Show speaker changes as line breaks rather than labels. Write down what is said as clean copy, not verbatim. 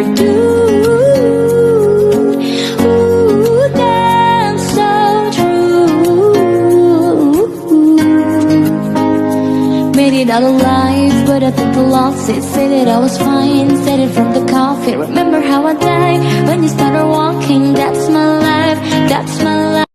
never do. Ooh, that's so true. Made it out alive, but I think I lost it. Say that I was fine, said it from the coffee. Remember how I died when you started walking. That's my life, that's my life.